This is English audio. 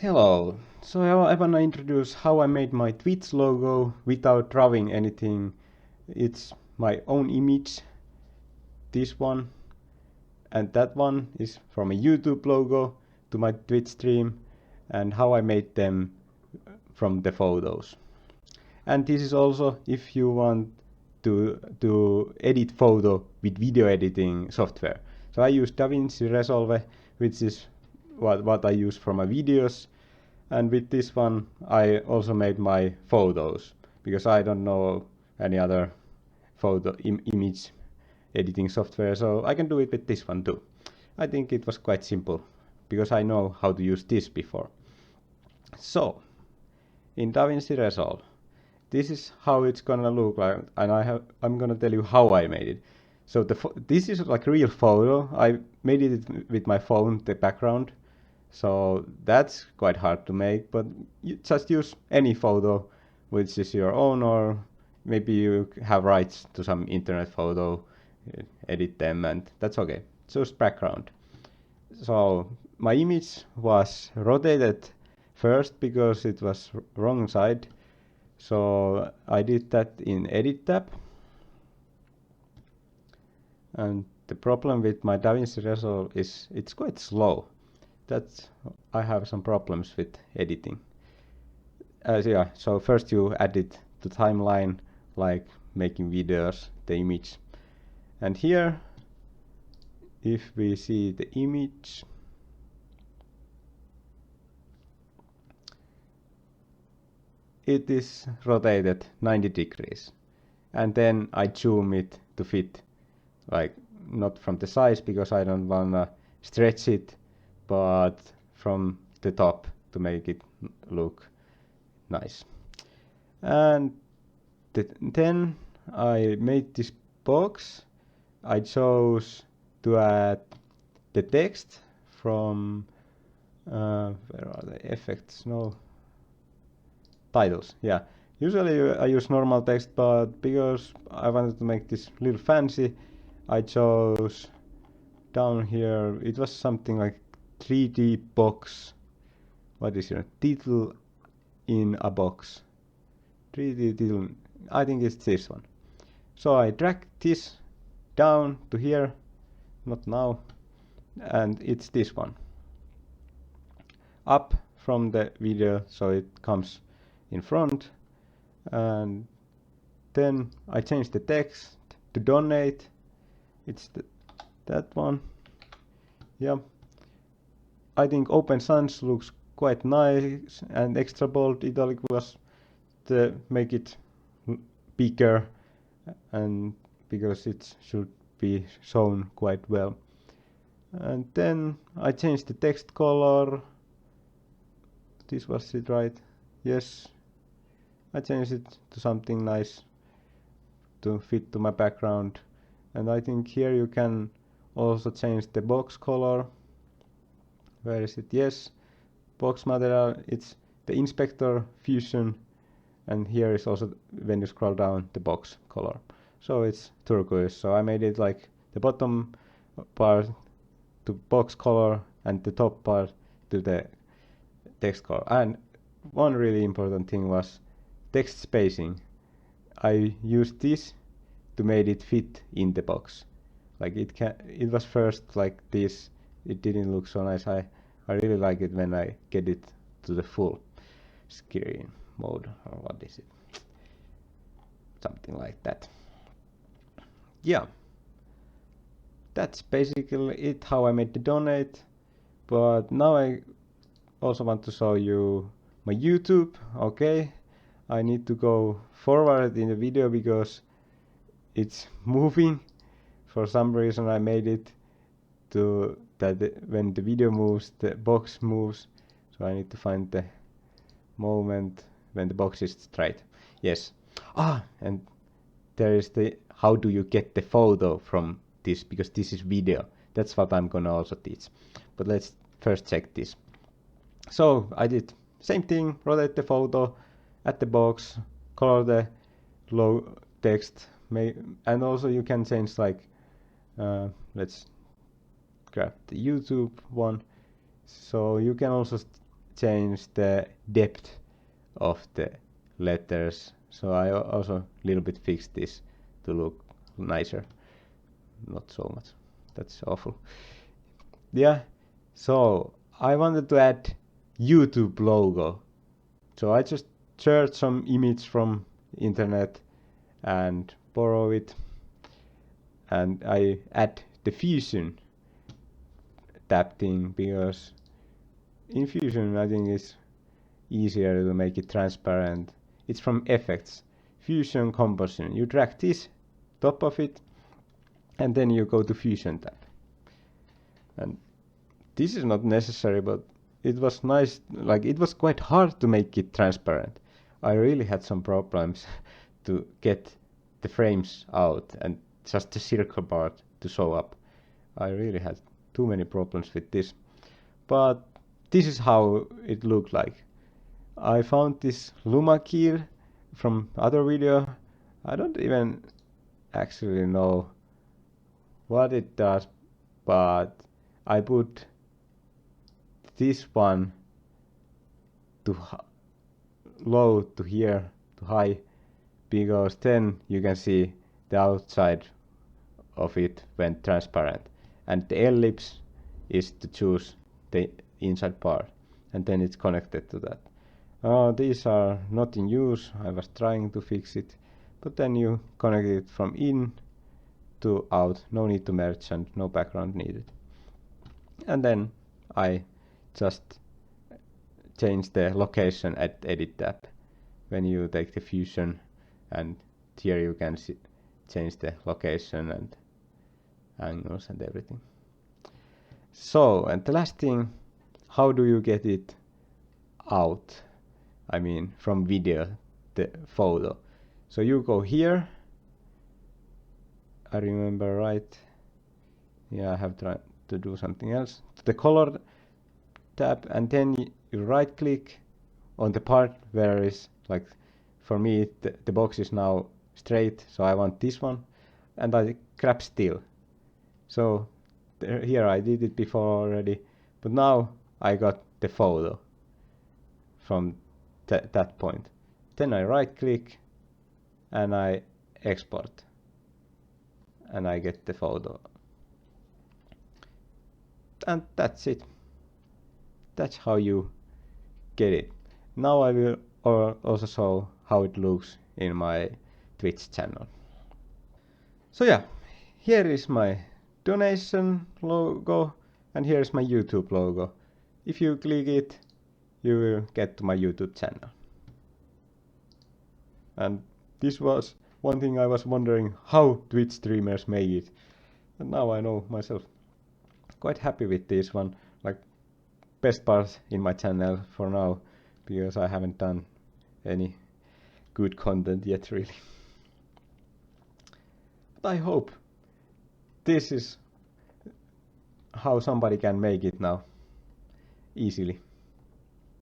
Hello, so I wanna introduce how I made my Twitch logo without drawing anything. It's my own image, this one, and that one is from a YouTube logo to my Twitch stream, and how I made them from the photos. And this is also if you want to edit photo with video editing software. So I use DaVinci Resolve, which is what I use for my videos. And with this one, I also made my photos because I don't know any other photo image editing software, so I can do it with this one too. I think it was quite simple because I know how to use this before. So, in DaVinci Resolve, this is how it's gonna look like, and I'm gonna tell you how I made it. So this is like a real photo. I made it with my phone, the background. So that's quite hard to make, but you just use any photo which is your own, or maybe you have rights to some internet photo, edit them, and that's okay. Just background. So my image was rotated first because it was wrong side. So I did that in Edit tab. And the problem with my DaVinci Resolve is it's quite slow. I have some problems with editing. So first you add it to timeline, like making videos, the image. And here, if we see the image, it is rotated 90 degrees. And then I zoom it to fit, like not from the size because I don't wanna stretch it, but from the top to make it look nice. And then I made this box. I chose to add the text from where are the effects? No, titles. Yeah, usually I use normal text, but because I wanted to make this little fancy, I chose down here. It was something like 3D box. What is your title in a box? 3D title. I think it's this one. So I drag this down to here, not now, and it's this one. Up from the video, so it comes in front, and then I change the text to donate. It's that one. Yeah, I think Open Sans looks quite nice, and extra bold italic was to make it bigger, and because it should be shown quite well. And then I changed the text color. This was it, right? Yes, I changed it to something nice to fit to my background. And I think here you can also change the box color. Where is it? Yes, box material, it's the inspector fusion, and here is also, when you scroll down, the box color. So it's turquoise, so I made it like the bottom part to box color and the top part to the text color. And one really important thing was text spacing. I used this to make it fit in the box. Like it was first like this. It didn't look so nice. I really like it when I get it to the full screen mode, or what is it? Something like that. Yeah. That's basically it, how I made the donate. But now I also want to show you my YouTube. Okay, I need to go forward in the video because it's moving. For some reason I made it to that when the video moves, the box moves. So I need to find the moment when the box is straight. Yes. And there is the how do you get the photo from this, because this is video. That's what I'm gonna also teach. But let's first check this. So I did same thing, rotate the photo, add the box, color the low text, and also you can change like, let's grab the YouTube one. So you can also change the depth of the letters, so I also a little bit fixed this to look nicer. Not so much, that's awful. Yeah, so I wanted to add YouTube logo, so I just search some image from internet and borrow it, and I add the Fusion tab thing, because in Fusion I think it's easier to make it transparent. It's from effects, Fusion composition. You drag this top of it and then you go to Fusion tab. And this is not necessary, but it was nice, like it was quite hard to make it transparent. I really had some problems to get the frames out and just the circle part to show up. I really had too many problems with this, but this is how it looked like. I found this Luma key from other video. I don't even actually know what it does, but I put this one to low to here to high, because then you can see the outside of it went transparent, and the ellipse is to choose the inside part, and then it's connected to that. These are not in use. I was trying to fix it, but then you connect it from in to out, no need to merge and no background needed. And then I just change the location at edit tab. When you take the Fusion, and here you can change the location and angles and everything. So, and the last thing, how do you get it out? I mean, from video, the photo. So you go here, I remember right. Yeah, I have tried to do something else. The color tab, and then you right click on the part where is, like, for me the box is now straight, so I want this one, and I grab still. So here I did it before already, but now I got the photo from that point. Then I right click and I export, and I get the photo. And that's it. That's how you get it. Now I will also show how it looks in my Twitch channel. So yeah, here is my donation logo, and here is my YouTube logo. If you click it, you will get to my YouTube channel. And this was one thing I was wondering, how Twitch streamers make it. And now I know myself. Quite happy with this one, like best part in my channel for now, because I haven't done any good content yet really. But I hope this is how somebody can make it now easily.